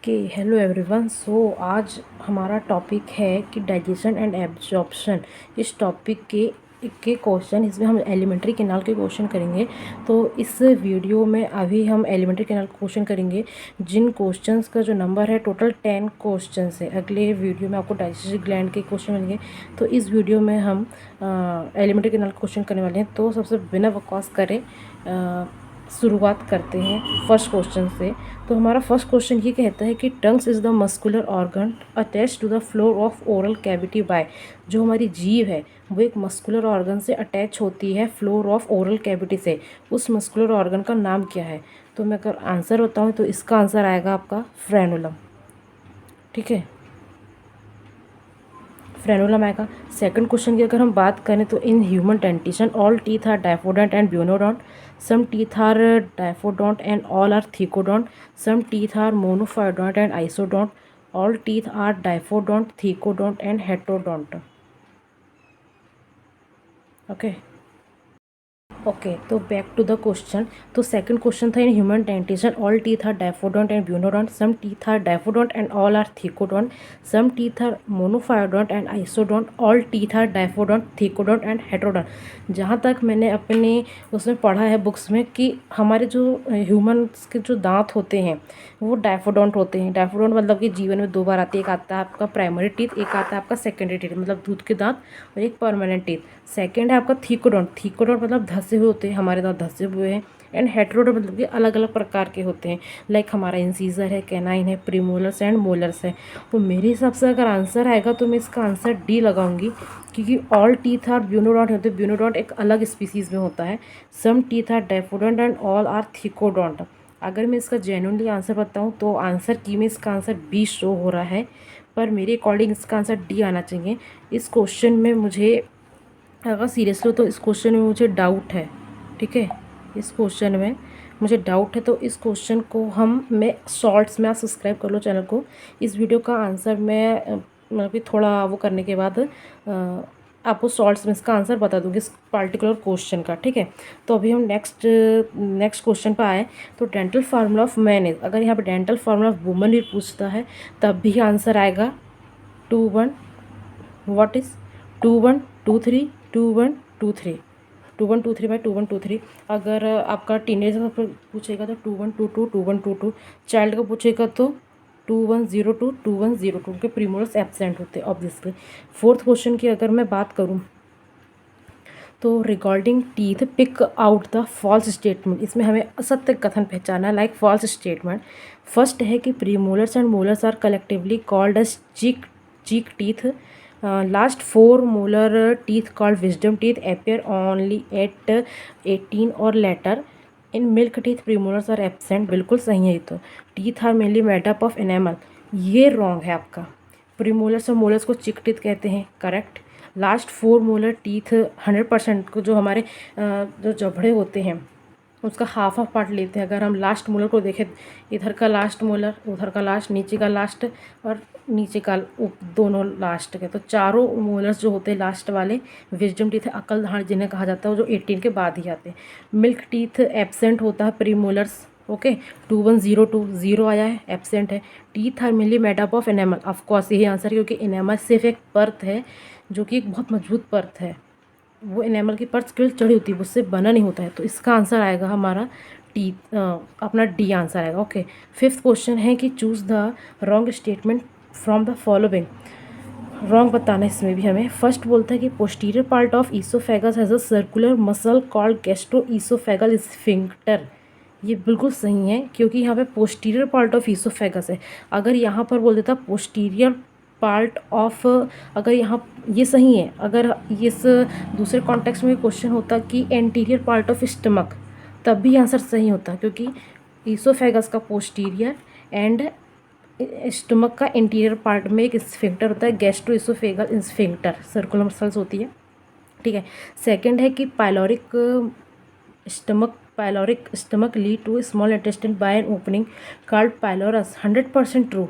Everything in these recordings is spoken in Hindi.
Okay, hello everyone. सो आज हमारा टॉपिक है कि डाइजेशन एंड एब्जॉर्प्शन। इस टॉपिक के क्वेश्चन, इसमें हम एलिमेंट्री कैनाल के क्वेश्चन करेंगे। तो इस वीडियो में अभी हम एलिमेंट्री कैनाल के क्वेश्चन करेंगे, जिन क्वेश्चंस का जो नंबर है टोटल 10 क्वेश्चंस है। अगले वीडियो में आपको डाइजेस्टिव ग्लैंड के क्वेश्चन मिलेंगे। तो इस वीडियो में हम एलिमेंट्री कैनाल के क्वेश्चन करने वाले हैं। तो सबसे बिना बकवास करे शुरुआत करते हैं फर्स्ट क्वेश्चन से। तो हमारा फर्स्ट क्वेश्चन ये कहता है कि tongues is the muscular organ attach to the floor of oral cavity by. जो हमारी जीभ है वो एक मस्कुलर ऑर्गन से अटैच होती है फ्लोर ऑफ ओरल कैविटी से। उस मस्कुलर ऑर्गन का नाम क्या है? तो मैं अगर आंसर बताऊँ तो इसका आंसर आएगा आपका फ्रेनुलम। ठीक है, फ्रेनुलम आएगा। सेकंड क्वेश्चन की अगर हम बात करें तो in human dentition all teeth are diphyodont and bunodont, some teeth are diphyodont and all are thecodont, some teeth are monophyodont and isodont, all teeth are diphyodont, thecodont and heterodont. Okay okay, तो बैक टू द क्वेश्चन। तो सेकंड क्वेश्चन था in human dentition all teeth are diphyodont and bunodont, some teeth are diphyodont and all are thecodont, some teeth are monophyodont and isodont, all teeth are diphyodont, thecodont and heterodont. जहाँ तक मैंने अपने उसमें पढ़ा है बुक्स में कि हमारे जो ह्यूमन्स के जो दांत होते हैं वो डायफोडोंट होते हैं। डायफोडोंट मतलब कि जीवन में 2 बार आती है। एक आता है आपका प्राइमरी टीथ, एक आता है आपका सेकेंडरी टीथ मतलब दूध के दांत, और एक परमानेंट टीथ। सेकेंड है आपका थीकोडोंट। थीकोडोंट मतलब धंसे हुए होते हैं, हमारे दांत धंसे हुए हैं। एंड हेटरोडोंट मतलब कि अलग अलग प्रकार के होते हैं, लाइक हमारा इंसीजर है, कैनाइन है, प्रीमोलर्स एंड मोलर्स है। तो मेरे हिसाब से अगर आंसर आएगा तो मैं इसका आंसर डी लगाऊंगी, क्योंकि ऑल टीथ आर ब्यूनोडोंट होते हैं। ब्यूनोडोंट एक अलग स्पीसीज में होता है। Some teeth are diphyodont and all are thecodont. अगर मैं इसका जेन्युइनली आंसर बताऊं तो आंसर की में इसका आंसर बी शो हो रहा है, पर मेरे अकॉर्डिंग इसका आंसर डी आना चाहिए। इस क्वेश्चन में मुझे, अगर सीरियसली तो इस क्वेश्चन में मुझे डाउट है। ठीक है, इस क्वेश्चन में मुझे डाउट है। तो इस क्वेश्चन को मैं शॉर्ट्स में, आप सब्सक्राइब कर लो चैनल को। इस वीडियो का आंसर मैं मतलब कि थोड़ा वो करने के बाद आपको शॉर्ट्स में इसका आंसर बता दूंगी इस पर्टिकुलर क्वेश्चन का। ठीक है, तो अभी हम नेक्स्ट क्वेश्चन पर आए। तो dental formula of man is, अगर यहाँ पे डेंटल फार्मूला ऑफ वुमन भी पूछता है तब भी आंसर आएगा 2 1। What is 2 1 2 3 2 1 2 3, 2 1 2 3 by 2 1 2 3। अगर आपका टीनेजर का पूछेगा तो 2 1 2 2 2 1 2 2। चाइल्ड का पूछेगा तो 2 1 0 2 2 1 0 2। उनके प्रीमोलर्स एब्सेंट होते हैं ऑब्वियसली। फोर्थ क्वेश्चन की अगर मैं बात करूँ तो regarding teeth pick out the false statement. इसमें हमें असत्य कथन पहचाना, लाइक फॉल्स स्टेटमेंट। फर्स्ट है कि premolars and molars are collectively called as cheek teeth. Last 4 molar teeth called wisdom teeth appear only at 18 और later. In milk teeth premolars are absent. बिल्कुल सही है ये तो। Teeth are mainly made up of enamel, ये रॉन्ग है आपका। प्रीमोलर्स और मोलर्स को चिक टीथ कहते हैं, करेक्ट। लास्ट 4 मोलर टीथ 100% को जो हमारे जो जबड़े होते हैं उसका हाफ पार्ट लेते हैं। अगर हम लास्ट मोलर को देखें, इधर का लास्ट मोलर, उधर का लास्ट, नीचे का लास्ट और नीचे का दोनों लास्ट के, तो चारों मोलर्स जो होते हैं लास्ट वाले विजडम टीथ है, अकल दाढ़ जिन्हें कहा जाता है, वो जो 18 के बाद ही आते हैं। मिल्क टीथ एब्सेंट होता है प्री मोलर्स। ओके, 2 1 0 2 0 आया है, एब्सेंट है। Teeth are mainly made up of enamel, of course यही आंसर है, क्योंकि एनेमल सिर्फ एक परत है जो कि एक बहुत मजबूत परत है। वो एनिमल की परत केवल चढ़ी होती है, उससे बना नहीं होता है। तो इसका आंसर आएगा हमारा टी, अपना डी आंसर आएगा। ओके, फिफ्थ क्वेश्चन है कि choose the wrong statement from the following. Wrong बताना है इसमें भी हमें। फर्स्ट बोलता है कि posterior part of oesophagus has a circular muscle called gastro oesophageal sphincter. ये बिल्कुल सही है, क्योंकि यहाँ पे पोस्टीरियर पार्ट ऑफ ईसोफेगस है। अगर यहाँ पर बोल देता पोस्टीरियर पार्ट ऑफ, अगर यहाँ ये सही है, अगर इस दूसरे कॉन्टेक्स्ट में क्वेश्चन होता कि एंटीरियर पार्ट ऑफ स्टमक, तब भी आंसर सही होता, क्योंकि ईसोफेगस का पोस्टीरियर एंड स्टमक का इंटीरियर पार्ट में एक स्फिंक्टर होता है, gastro oesophageal sphincter, circular muscles होती है। ठीक है। सेकंड है कि pyloric stomach lead to small intestine by an opening called pylorus. 100% true.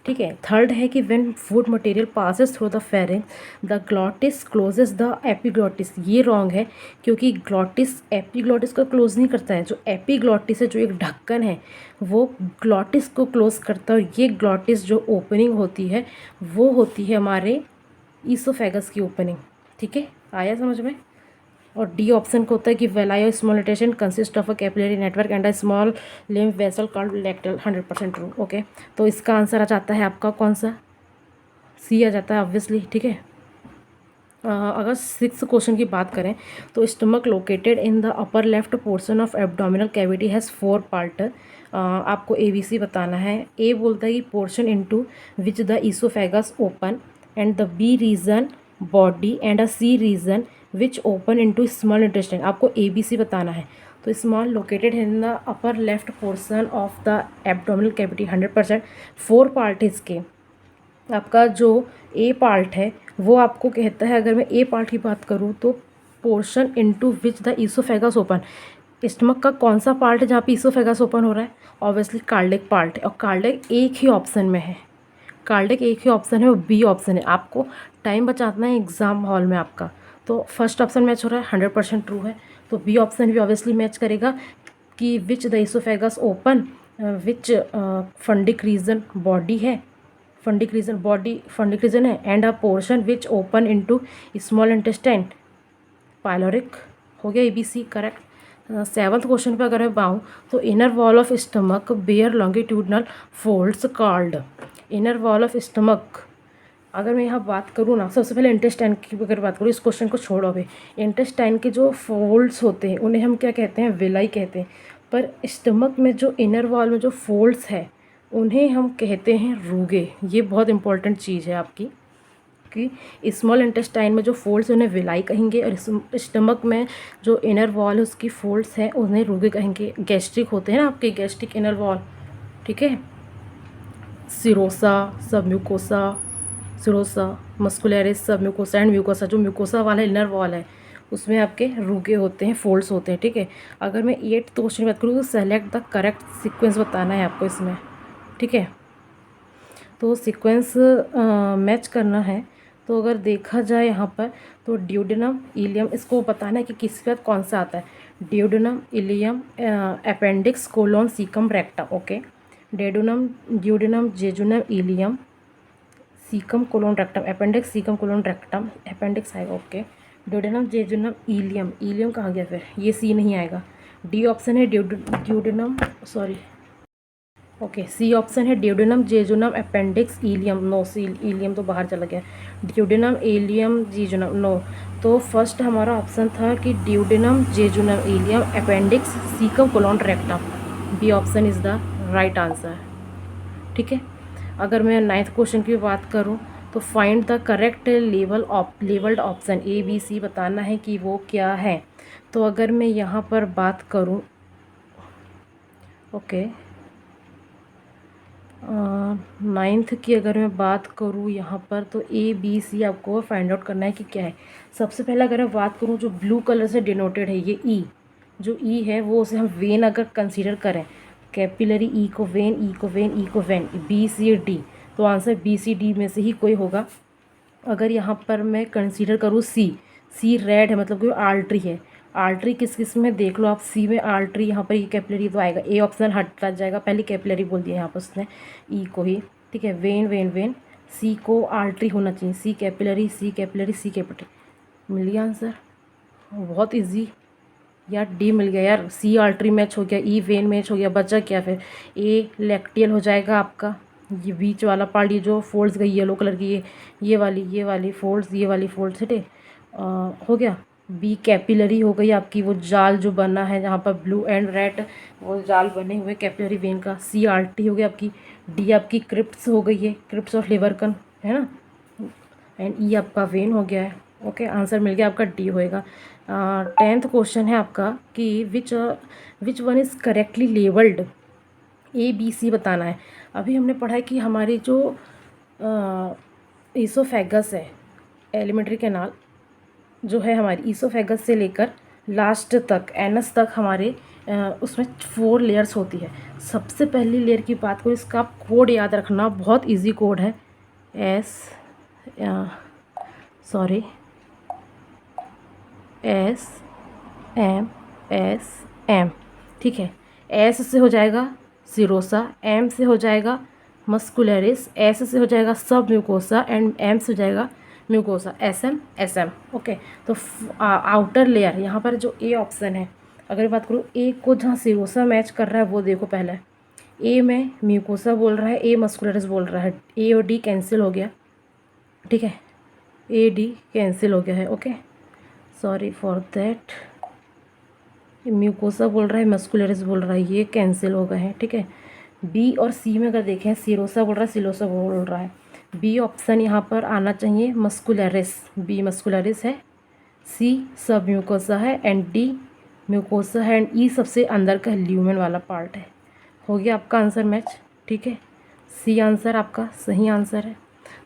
ठीक है। थर्ड है कि when food material passes through the pharynx the glottis closes the epiglottis. ये रॉन्ग है, क्योंकि ग्लॉटिस एपिग्लॉटिस को क्लोज नहीं करता है। जो एपिग्लॉटिस है, जो एक ढक्कन है, वो ग्लॉटिस को क्लोज करता है। और ये ग्लॉटिस जो ओपनिंग होती है वो होती है हमारे ईसोफेगस की ओपनिंग। ठीक है, आया समझ में। और डी ऑप्शन को होता है कि वेलायो small intestine consist of a capillary network and a small lymph vessel called lacteal. 100% true. Okay, तो इसका आंसर आ जाता है आपका कौन सा, सी आ जाता है ऑब्वियसली। ठीक है। अगर सिक्स क्वेश्चन की बात करें तो stomach located in the upper left portion of abdominal cavity has 4 part. आपको ए बी सी बताना है। ए बोलता है कि portion into which the oesophagus open and the B region body and a C region which open into small intestine. आपको ए बी सी बताना है। तो small located in the upper left portion of the abdominal cavity 100%। 4 part इसके। आपका जो ए पार्ट है वो आपको कहता है, अगर मैं ए पार्ट की बात करूँ तो portion into which the oesophagus open. Stomach का कौन सा पार्ट है जहाँ पे ईसोफेगस ओपन हो रहा है? ऑब्वियसली कार्डिक पार्ट है। और कार्डिक एक ही ऑप्शन में है, कार्डिक एक ही ऑप्शन है, वो बी ऑप्शन है। आपको टाइम बचाना है एग्जाम हॉल में आपका। तो फर्स्ट ऑप्शन मैच हो रहा है, 100% ट्रू है। तो बी ऑप्शन भी ऑब्वियसली मैच करेगा कि which the oesophagus open, which fundic region body है, fundic region body fundic region है, and a portion which open into small intestine pyloric. हो गया A B C correct. Seventh question पे अगर मैं पाऊँ तो inner wall of stomach bear longitudinal folds called. Inner wall of stomach, अगर मैं यहाँ बात करूँ ना, सबसे पहले इंटेस्टाइन की अगर बात करूँ, इस क्वेश्चन को छोड़ो अभी। इंटेस्टाइन के जो फोल्ड्स होते हैं उन्हें हम क्या कहते हैं? विलाई कहते हैं। पर स्टमक में जो इनर वॉल में जो फोल्ड्स है उन्हें हम कहते हैं रूगे। ये बहुत इंपॉर्टेंट चीज़ है आपकी, कि स्मॉल इंटेस्टाइन में जो फोल्ड्स हैं उन्हें विलाई कहेंगे, और स्टमक में जो इनर वॉल है उसकी फोल्ड्स हैं उन्हें रूगे कहेंगे। गैस्ट्रिक होते हैं ना आपके, गैस्ट्रिक इनर वॉल। ठीक है, सिरोसा, सब म्यूकोसा, सिरोसा, मस्कुलरिस, सब म्यूकोसा एंड म्यूकोसा। जो म्यूकोसा वाला इनर वॉल है उसमें आपके रूगे होते हैं, फोल्ड्स होते हैं। ठीक है। अगर मैं 8th क्वेश्चन की बात करूँ तो सेलेक्ट द करेक्ट सीक्वेंस बताना है आपको इसमें। ठीक है, तो सीक्वेंस मैच करना है। तो अगर देखा जाए यहाँ पर तो ड्यूडेनम, इलियम, इसको बताना है कि किसके बाद कौन सा आता है। Duodenum, ileum, appendix, colon, caecum, rectum. Okay, duodenum, jejunum, ileum, caecum, colon, rectum. Appendix, caecum, colon, rectum, appendix आएगा। Okay, duodenum, jejunum, ileum. Ileum कहाँ गया फिर? ये सी नहीं आएगा। डी ऑप्शन है duodenum, sorry, okay, C option है duodenum, jejunum, appendix, ileum. No, C ileum तो बाहर चला गया। Duodenum, ileum, jejunum, no. तो फर्स्ट हमारा ऑप्शन था कि duodenum, jejunum, ileum, appendix, caecum, colon, rectum. B option is the right answer. ठीक है। अगर मैं 9th क्वेश्चन की बात करूँ तो find the correct labelled option. A B C बताना है कि वो क्या है। तो अगर मैं यहाँ पर बात करूँ, ओके, 9th की अगर मैं बात करूँ यहाँ पर तो ए बी सी आपको फाइंड आउट करना है कि क्या है। सबसे पहले अगर मैं बात करूँ जो ब्लू कलर से डिनोटेड है ये ई, जो ई है वो उसे हम वेन अगर कंसीडर करें, कैपिलरी ई को वेन, ई को वेन, ई को वेन, बी सी डी, तो आंसर बी सी डी में से ही कोई होगा। अगर यहाँ पर मैं कंसीडर करूँ सी, सी रेड है मतलब कोई आर्टरी है। आर्टरी किस किस में देख लो आप, सी में आर्टरी, यहाँ पर ये कैपिलरी तो आएगा, ए ऑप्शन हट जाएगा, पहले कैपिलरी बोल दिया यहाँ पर उसने, ई को ही। ठीक है, वेन वेन वेन, सी को आर्टरी होना चाहिए, सी कैपिलरी, सी कैपिलरी, सी कैपिलरी। मिल गया आंसर, बहुत इजी यार। डी मिल गया यार, सी आर्टरी मैच हो गया, ई वेन मैच हो गया, बचा क्या फिर? ए लैक्टियल हो जाएगा आपका, ये बीच वाला पार्ट, ये जो फोल्ड्स गई येलो कलर की, ये वाली फोल्ड्स, ये वाली फोल्ड्स, ठीक है, हो गया। बी कैपिलरी हो गई आपकी, वो जाल जो बना है जहाँ पर ब्लू एंड रेड वो जाल बने हुए कैपिलरी वेन का। सी आर्टरी हो गया आपकी। डी आपकी क्रिप्स हो गई है, क्रिप्स ऑफ लिवरकन, है ना। एंड ई आपका वेन हो गया है। ओके, आंसर मिल गया आपका, डी होएगा। 10th क्वेश्चन है आपका कि which one is correctly labelled. A B C बताना है। अभी हमने पढ़ा है कि हमारी जो ईसोफेगस है, एलिमेंट्री कैनाल जो है हमारी ईसोफेगस से लेकर लास्ट तक, एनस तक हमारे उसमें 4 लेयर्स होती है। सबसे पहली लेयर की बात करूँ, इसका आप कोड याद रखना, बहुत इजी कोड है। सॉरी SMSM, ठीक है। एस से हो जाएगा सीरोसा, एम से हो जाएगा मस्कुलरिस, एस से हो जाएगा सब म्यूकोसा एंड एम से हो जाएगा म्यूकोसा, SM ओके। तो आउटर लेयर यहाँ पर जो ए ऑप्शन है, अगर बात करूँ ए को जहाँ सीरोसा मैच कर रहा है वो देखो, पहले ए में म्यूकोसा बोल रहा है, ए मस्कुलरिस बोल रहा है, ए और डी कैंसिल हो गया, ठीक है, ए डी कैंसिल हो गया है, okay, sorry for that. Mucosa बोल रहा है, मस्कुलरिस बोल रहा है, ये कैंसिल हो गए हैं, ठीक है। बी और सी में अगर देखें, सीरोसा बोल रहा है, सिलोसा बोल रहा है, बी ऑप्शन यहाँ पर आना चाहिए मस्कुलरिस, बी मस्कुलरिस है, सी सब म्यूकोसा है एंड डी म्यूकोसा है एंड ई सबसे अंदर का ल्यूमेन वाला पार्ट है। हो गया आपका आंसर मैच, ठीक है। सी आंसर आपका सही आंसर है।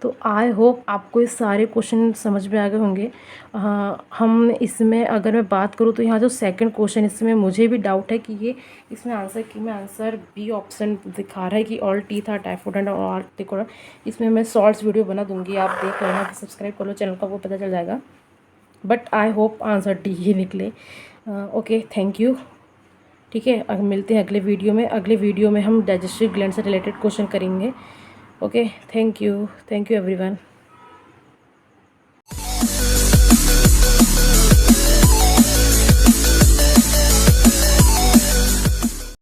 तो आई होप आपको ये सारे क्वेश्चन समझ में आ गए होंगे। हम इसमें अगर मैं बात करूँ तो यहाँ जो सेकंड क्वेश्चन, इसमें मुझे भी डाउट है कि ये इसमें आंसर की मैं आंसर बी ऑप्शन दिखा रहा है कि ऑल टी था टाइफोइड और ऑल टिकोड। इसमें मैं शॉर्ट्स वीडियो बना दूँगी, आप देख लेना, सब्सक्राइब कर लो चैनल का, वो पता चल जाएगा। But I hope answer D ही निकले। ओके, थैंक यू, ठीक है। अब मिलते हैं अगले वीडियो में। अगले वीडियो में हम डाइजेस्टिव ग्लैंड से रिलेटेड क्वेश्चन करेंगे। Okay, thank you everyone.